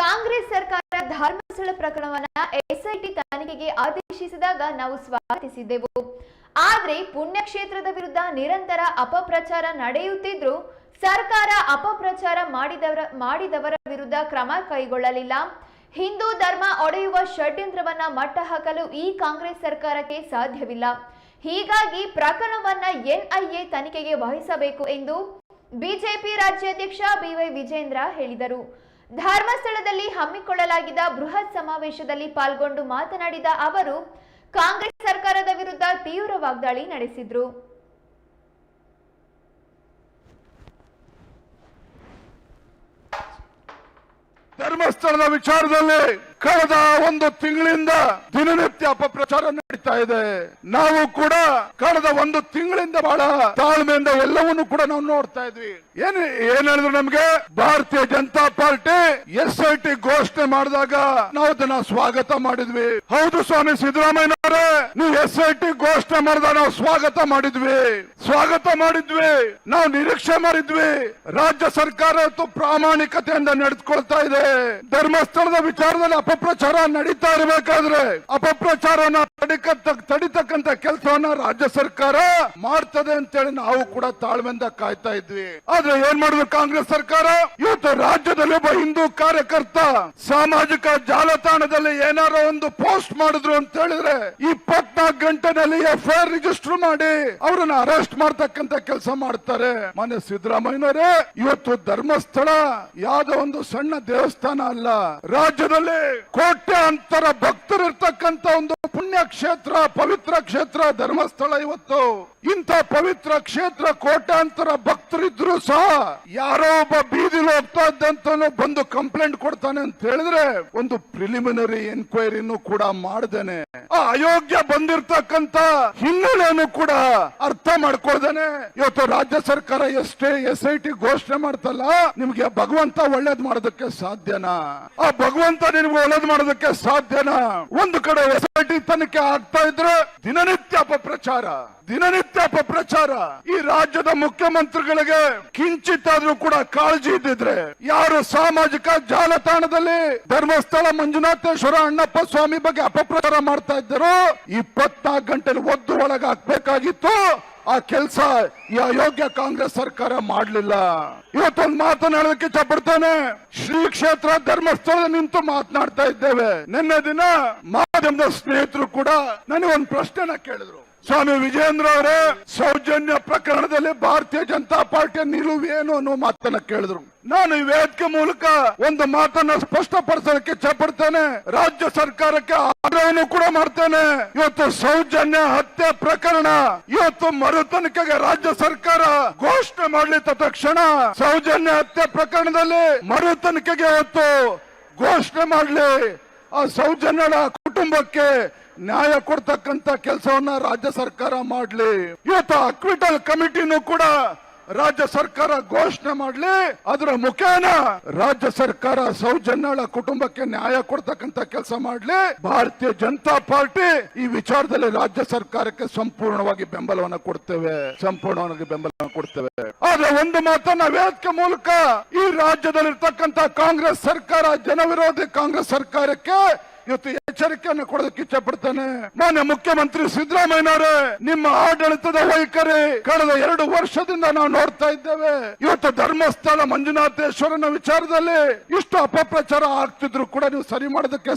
ಕಾಂಗ್ರೆಸ್ ಸರ್ಕಾರ ಧರ್ಮಸ್ಥಳ ಪ್ರಕರಣವನ್ನ ಎಸ್ಐಟಿ ತನಿಖೆಗೆ ಆದೇಶಿಸಿದಾಗ ನಾವು ಸ್ವಾಗತಿಸಿದ್ದೆವು. ಆದರೆ ಪುಣ್ಯಕ್ಷೇತ್ರದ ವಿರುದ್ಧ ನಿರಂತರ ಅಪಪ್ರಚಾರ ನಡೆಯುತ್ತಿದ್ರೂ ಸರ್ಕಾರ ಅಪಪ್ರಚಾರ ಮಾಡಿದವರ ವಿರುದ್ಧ ಕ್ರಮ ಕೈಗೊಳ್ಳಲಿಲ್ಲ. ಹಿಂದೂ ಧರ್ಮ ಒಡೆಯುವ ಷಡ್ಯಂತ್ರವನ್ನ ಮಟ್ಟ ಹಾಕಲು ಈ ಕಾಂಗ್ರೆಸ್ ಸರ್ಕಾರಕ್ಕೆ ಸಾಧ್ಯವಿಲ್ಲ. ಹೀಗಾಗಿ ಪ್ರಕರಣವನ್ನ ಎನ್ಐಎ ತನಿಖೆಗೆ ವಹಿಸಬೇಕು ಎಂದು ಬಿಜೆಪಿ ರಾಜ್ಯಾಧ್ಯಕ್ಷ ಬಿವೈ ವಿಜೇಂದ್ರ ಹೇಳಿದರು. ಧರ್ಮಸ್ಥಳದಲ್ಲಿ ಹಮ್ಮಿಕೊಳ್ಳಲಾಗಿದ್ದ ಬೃಹತ್ ಸಮಾವೇಶದಲ್ಲಿ ಪಾಲ್ಗೊಂಡು ಮಾತನಾಡಿದ ಅವರು ಕಾಂಗ್ರೆಸ್ ಸರ್ಕಾರದ ವಿರುದ್ಧ ತೀವ್ರ ವಾಗ್ದಾಳಿ ನಡೆಸಿದ್ರು. ಧರ್ಮಸ್ಥಳದ ವಿಚಾರದಲ್ಲಿ ಕಳೆದ ಒಂದು ತಿಂಗಳಿಂದ ದಿನನಿತ್ಯ ಅಪಪ್ರಚಾರ ನಡೀತಾ ಇದೆ. ನಾವು ಕೂಡ ಕಳೆದ ಒಂದು ತಿಂಗಳಿಂದ ಬಹಳ ತಾಳ್ಮೆಯಿಂದ ಎಲ್ಲವನ್ನೂ ಕೂಡ ನಾವು ನೋಡ್ತಾ ಇದ್ವಿ. ಏನ್ ಹೇಳಿದ್ರು ನಮ್ಗೆ ಭಾರತೀಯ ಜನತಾ ಪಾರ್ಟಿ ಎಸ್ಐಟಿ ಘೋಷಣೆ ಮಾಡಿದಾಗ ನಾವು ಅದನ್ನ ಸ್ವಾಗತ ಮಾಡಿದ್ವಿ. ಹೌದು ಸ್ವಾಮಿ ಸಿದ್ದರಾಮಯ್ಯನವರೇ, ನೀವು ಎಸ್ಐಟಿ ಘೋಷಣೆ ಮಾಡಿದಾಗ ನಾವು ಸ್ವಾಗತ ಮಾಡಿದ್ವಿ. ನಾವು ನಿರೀಕ್ಷೆ ಮಾಡಿದ್ವಿ. ರಾಜ್ಯ ಸರ್ಕಾರ ಪ್ರಾಮಾಣಿಕತೆಯಿಂದ ನಡೆದುಕೊಳ್ತಾ ಇದೆ. ಧರ್ಮಸ್ಥಳದ ವಿಚಾರದಲ್ಲಿ ಅಪಪ್ರಚಾರ ನಡೀತಾ ಇರಬೇಕಾದ್ರೆ ಅಪಪ್ರಚಾರವನ್ನ ತಡಿತಕ್ಕಂತ ಕೆಲಸವನ್ನ ರಾಜ್ಯ ಸರ್ಕಾರ ಮಾಡ್ತದೆ ಅಂತೇಳಿ ನಾವು ಕೂಡ ತಾಳ್ಮೆಯಿಂದ ಕಾಯ್ತಾ ಇದ್ವಿ. ಆದ್ರೆ ಏನ್ ಮಾಡಿದ್ರು ಕಾಂಗ್ರೆಸ್ ಸರ್ಕಾರ? ಇವತ್ತು ರಾಜ್ಯದಲ್ಲಿ ಒಬ್ಬ ಹಿಂದೂ ಕಾರ್ಯಕರ್ತ ಸಾಮಾಜಿಕ ಜಾಲತಾಣದಲ್ಲಿ ಏನಾರೋ ಒಂದು ಪೋಸ್ಟ್ ಮಾಡಿದ್ರು ಅಂತ ಹೇಳಿದ್ರೆ 24 ಗಂಟೆನಲ್ಲಿ FIR ರಿಜಿಸ್ಟರ್ ಮಾಡಿ ಅವರನ್ನ ಅರೆಸ್ಟ್ ಮಾಡ್ತಕ್ಕಂತ ಕೆಲಸ ಮಾಡ್ತಾರೆ. ಮನೆ ಸಿದ್ದರಾಮಯ್ಯನವರೇ, ಇವತ್ತು ಧರ್ಮಸ್ಥಳ ಯಾವ್ದೋ ಒಂದು ಸಣ್ಣ ದೇವಸ್ಥಾನ ಅಲ್ಲ. ರಾಜ್ಯದಲ್ಲಿ ಕೋಟ್ಯಾಂತರ ಭಕ್ತರಿರ್ತಕ್ಕಂತ ಒಂದು ಪುಣ್ಯ ಕ್ಷೇತ್ರ, ಪವಿತ್ರ ಕ್ಷೇತ್ರ ಧರ್ಮಸ್ಥಳ. ಇವತ್ತು ಇಂಥ ಪವಿತ್ರ ಕ್ಷೇತ್ರ ಕೋಟ್ಯಾಂತರ ಭಕ್ತರಿದ್ರು ಸಹ ಯಾರೋ ಒಬ್ಬ ಬೀದಿಲಿ ಹೋಗ್ತಾ ಇದ್ದಂತ ಬಂದು ಕಂಪ್ಲೇಂಟ್ ಕೊಡ್ತಾನೆ ಅಂತ ಹೇಳಿದ್ರೆ ಒಂದು ಪ್ರಿಲಿಮಿನರಿ ಎನ್ಕ್ವೈರಿನೂ ಕೂಡ ಮಾಡ್ದೇನೆ, ಆ ಅಯೋಗ್ಯ ಬಂದಿರ್ತಕ್ಕಂತ ಹಿನ್ನೆಲೆಯನ್ನು ಕೂಡ ಅರ್ಥ ಮಾಡ್ಕೊಳ್ದೇನೆ ಇವತ್ತು ರಾಜ್ಯ ಸರ್ಕಾರ ಎಷ್ಟೇ SIT ಘೋಷಣೆ ಮಾಡ್ತಲ್ಲ, ನಿಮ್ಗೆ ಭಗವಂತ ಒಳ್ಳೇದ್ ಮಾಡೋದಕ್ಕೆ ಸಾಧ್ಯನಾ? ಆ ಭಗವಂತ ನಿಮ್ಗೆ ಒಳ್ಳೇದ್ ಮಾಡೋದಕ್ಕೆ ಸಾಧ್ಯನಾ? ಒಂದು ಕಡೆ SIT ತನಿಖೆ ಆಗ್ತಾ ಇದ್ರೆ ದಿನನಿತ್ಯ ಅಪಪ್ರಚಾರ. ಈ ರಾಜ್ಯದ ಮುಖ್ಯಮಂತ್ರಿಗಳಿಗೆ ಕಿಂಚಿತ್ತಾದ್ರೂ ಕೂಡ ಕಾಳಜಿ ಇದ್ದಿದ್ರೆ ಯಾರು ಸಾಮಾಜಿಕ ಜಾಲತಾಣದಲ್ಲಿ ಧರ್ಮಸ್ಥಳ ಮಂಜುನಾಥೇಶ್ವರ ಅಣ್ಣಪ್ಪ ಸ್ವಾಮಿ ಬಗ್ಗೆ ಅಪಪ್ರಚಾರ ಮಾಡ್ತಾ ಇದ್ದರು 24 ಗಂಟೆಲಿ ಒದ್ದು ಒಳಗೆ ಹಾಕ್ಬೇಕಾಗಿತ್ತು. ಆ ಕೆಲಸ ಈ ಅಯೋಗ್ಯ ಕಾಂಗ್ರೆಸ್ ಸರ್ಕಾರ ಮಾಡಲಿಲ್ಲ. ಇವತ್ತೊಂದು ಮಾತನಾಡೋದಕ್ಕೆ ಇಷ್ಟಪಡ್ತೇನೆ. ಶ್ರೀ ಕ್ಷೇತ್ರ ಧರ್ಮಸ್ಥಳ ನಿಂತು ಮಾತನಾಡ್ತಾ ಇದ್ದೇವೆ. ನಿನ್ನೆ ದಿನ ಮಾಧ್ಯಮದ ಸ್ನೇಹಿತರು ಕೂಡ ನನಗೆ ಒಂದು ಪ್ರಶ್ನೆನ ಕೇಳಿದ್ರು. ಸ್ವಾಮಿ ವಿಜೇಂದ್ರ ಅವರೇ, ಸೌಜನ್ಯ ಪ್ರಕರಣದಲ್ಲಿ ಭಾರತೀಯ ಜನತಾ ಪಾರ್ಟಿಯ ನಿಲುವು ಏನು ಅನ್ನೋ ಮಾತನ್ನ ಕೇಳಿದ್ರು. ನಾನು ಈ ವೇದಿಕೆ ಮೂಲಕ ಒಂದು ಮಾತನ್ನ ಸ್ಪಷ್ಟಪಡಿಸೋದಕ್ಕೆ ಇಷ್ಟಪಡ್ತೇನೆ. ರಾಜ್ಯ ಸರ್ಕಾರಕ್ಕೆ ಆಗ್ರಹವನ್ನು ಕೂಡ ಮಾಡ್ತೇನೆ. ಇವತ್ತು ಸೌಜನ್ಯ ಹತ್ಯೆ ಪ್ರಕರಣ ಇವತ್ತು ಮರು ತನಿಖೆಗೆ ರಾಜ್ಯ ಸರ್ಕಾರ ಘೋಷಣೆ ಮಾಡಲಿ. ತಕ್ಷಣ ಸೌಜನ್ಯ ಹತ್ಯೆ ಪ್ರಕರಣದಲ್ಲಿ ಮರು ತನಿಖೆಗೆ ಇವತ್ತು ಘೋಷಣೆ ಮಾಡಲಿ. ಆ ಸೌಜನ್ಯಳ ಕುಟುಂಬಕ್ಕೆ ನ್ಯಾಯ ಕೊಡ್ತಕ್ಕಂತ ಕೆಲಸವನ್ನ ರಾಜ್ಯ ಸರ್ಕಾರ ಮಾಡಲಿ. ಇವತ್ತು ಅಕ್ವಿಟಲ್ ಕಮಿಟಿನೂ ಕೂಡ ರಾಜ್ಯ ಸರ್ಕಾರ ಘೋಷಣೆ ಮಾಡಲಿ. ಅದರ ಮುಖೇನ ರಾಜ್ಯ ಸರ್ಕಾರ ಸೌಜನ್ಯಳ ಕುಟುಂಬಕ್ಕೆ ನ್ಯಾಯ ಕೊಡ್ತಕ್ಕಂತ ಕೆಲಸ ಮಾಡಲಿ. ಭಾರತೀಯ ಜನತಾ ಪಾರ್ಟಿ ಈ ವಿಚಾರದಲ್ಲಿ ರಾಜ್ಯ ಸರ್ಕಾರಕ್ಕೆ ಸಂಪೂರ್ಣವಾಗಿ ಬೆಂಬಲವನ್ನು ಕೊಡ್ತೇವೆ. ಆದ್ರೆ ಒಂದು ಮಾತನ್ನ ವೇದಿಕೆ ಮೂಲಕ ಈ ರಾಜ್ಯದಲ್ಲಿರ್ತಕ್ಕಂತ ಕಾಂಗ್ರೆಸ್ ಸರ್ಕಾರ, ಜನವಿರೋಧಿ ಕಾಂಗ್ರೆಸ್ ಸರ್ಕಾರಕ್ಕೆ ಇವತ್ತು ಎಚ್ಚರಿಕೆಯನ್ನು ಕೊಡೋದಕ್ಕೆ ಇಷ್ಟಪಡ್ತಾನೆ. ಮಾನ್ಯ ಮುಖ್ಯಮಂತ್ರಿ ಸಿದ್ದರಾಮಯ್ಯನವರೇ, ನಿಮ್ಮ ಆಡಳಿತದ ವೈಖರಿ ಕಳೆದ 2 ವರ್ಷದಿಂದ ನಾವು ನೋಡ್ತಾ ಇದ್ದೇವೆ. ಇವತ್ತು ಧರ್ಮಸ್ಥಳ ಮಂಜುನಾಥೇಶ್ವರನ ವಿಚಾರದಲ್ಲಿ ಇಷ್ಟು ಅಪಪ್ರಚಾರ ಆಗ್ತಿದ್ರು ಕೂಡ ನೀವು ಸರಿ ಮಾಡೋದಕ್ಕೆ